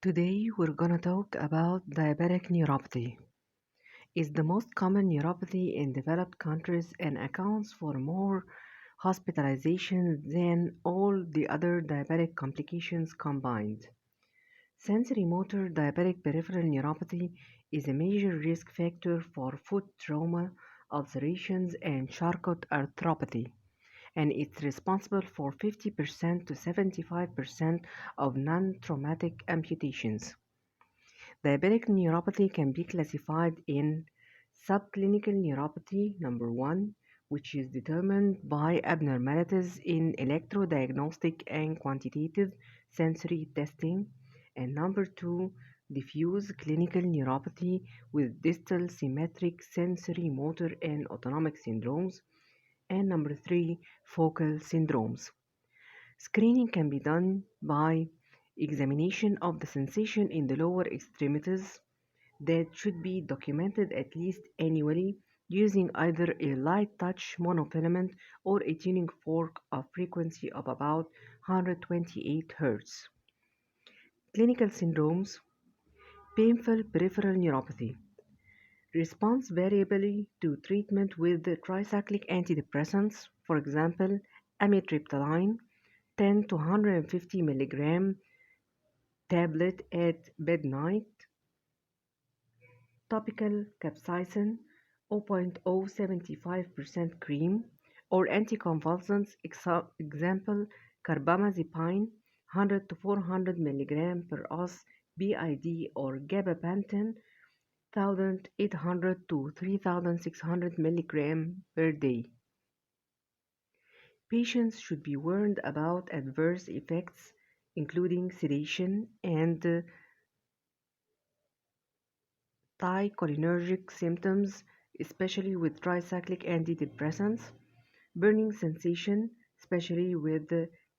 Today we're gonna talk about diabetic neuropathy. It's the most common neuropathy in developed countries and accounts for more hospitalization than all the other diabetic complications combined. Sensory motor diabetic peripheral neuropathy is a major risk factor for foot trauma, ulcerations, and Charcot arthropathy, and it's responsible for 50% to 75% of non-traumatic amputations. Diabetic neuropathy can be classified in subclinical neuropathy number 1, which is determined by abnormalities in electrodiagnostic and quantitative sensory testing, and number 2, diffuse clinical neuropathy with distal symmetric sensory motor and autonomic syndromes, and number 3, focal syndromes. Screening can be done by examination of the sensation in the lower extremities that should be documented at least annually using either a light touch monofilament or a tuning fork of frequency of about 128 Hz. Clinical syndromes, painful peripheral neuropathy, response variably to treatment with tricyclic antidepressants, for example, amitriptyline, 10 to 150 milligram tablet at midnight, topical capsaicin 0.075% cream, or anticonvulsants, example carbamazepine 100 to 400 mg per oz BID or gabapentin 1800 to 3600 mg per day. Patients should be warned about adverse effects including sedation and cholinergic symptoms, especially with tricyclic antidepressants, burning sensation, especially with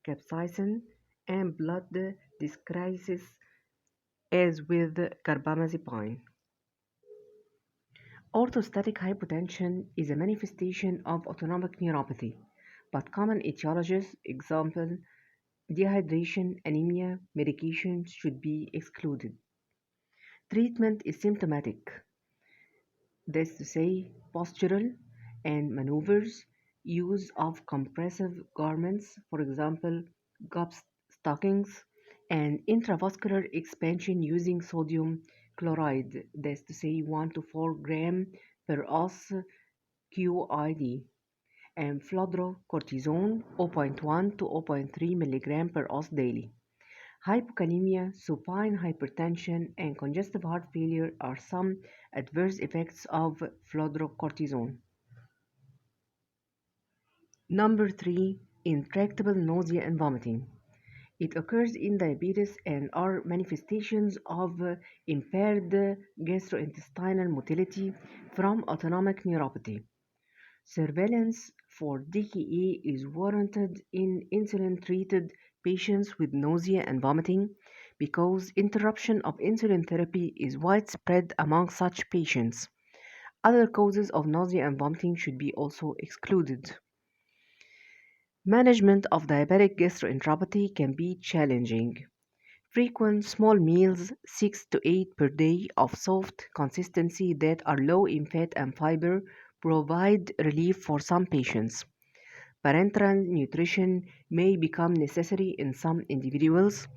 capsaicin, and blood dyscrasis, as with carbamazepine. Orthostatic hypotension is a manifestation of autonomic neuropathy, but common etiologies, example, dehydration, anemia, medications should be excluded. Treatment is symptomatic, that is to say, postural and maneuvers, use of compressive garments, for example, gobs stockings, and intravascular expansion using sodium chloride, that is to say, 1 to 4 gram per oz QID, and fludrocortisone 0.1 to 0.3 milligram per oz daily. Hypokalemia, supine hypertension, and congestive heart failure are some adverse effects of fludrocortisone. Number 3. Intractable nausea and vomiting. It occurs in diabetes and are manifestations of impaired gastrointestinal motility from autonomic neuropathy. Surveillance for DKA is warranted in insulin-treated patients with nausea and vomiting because interruption of insulin therapy is widespread among such patients. Other causes of nausea and vomiting should be also excluded. Management of diabetic gastroenteropathy can be challenging. Frequent small meals, 6 to 8 per day, of soft consistency that are low in fat and fiber, provide relief for some patients. Parenteral nutrition may become necessary in some individuals.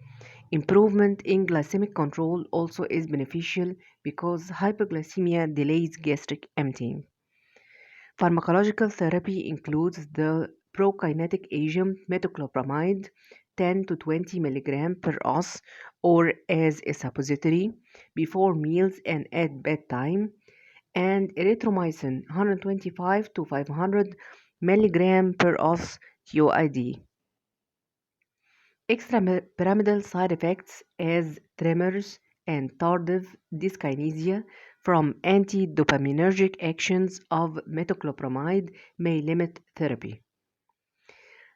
Improvement in glycemic control also is beneficial because hypoglycemia delays gastric emptying. Pharmacological therapy includes the prokinetic agent metoclopramide 10 to 20 mg per oz or as a suppository before meals and at bedtime, and erythromycin 125 to 500 mg per oz QID. Extrapyramidal side effects as tremors and tardive dyskinesia from anti-dopaminergic actions of metoclopramide may limit therapy.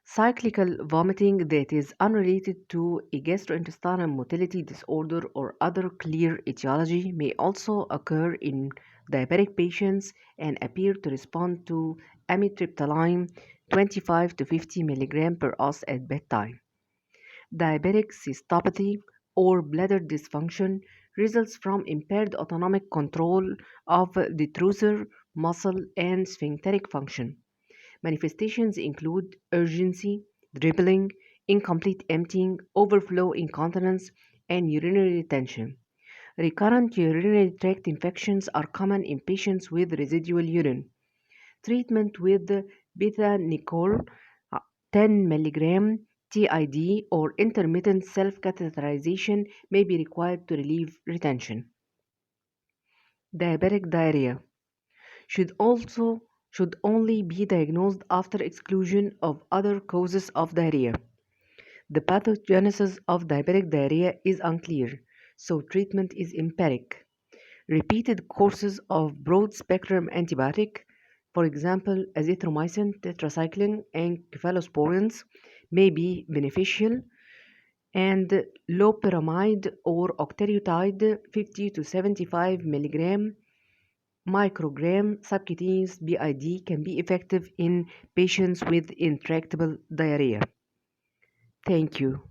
Cyclical vomiting that is unrelated to a gastrointestinal motility disorder or other clear etiology may also occur in diabetic patients and appear to respond to amitriptyline 25 to 50 mg per oz at bedtime. Diabetic cystopathy or bladder dysfunction results from impaired autonomic control of the trusor, muscle, and sphincteric function. Manifestations include urgency, dribbling, incomplete emptying, overflow incontinence, and urinary retention. Recurrent urinary tract infections are common in patients with residual urine. Treatment with beta-nicole 10 mg TID or intermittent self-catheterization may be required to relieve retention. Diabetic diarrhea should only be diagnosed after exclusion of other causes of diarrhea. The pathogenesis of diabetic diarrhea is unclear, so treatment is empiric. Repeated courses of broad-spectrum antibiotic, for example azithromycin, tetracycline, and cephalosporins, may be beneficial, and loperamide or octreotide 50 to 75 mg microgram subcutaneous BID can be effective in patients with intractable diarrhea. Thank you.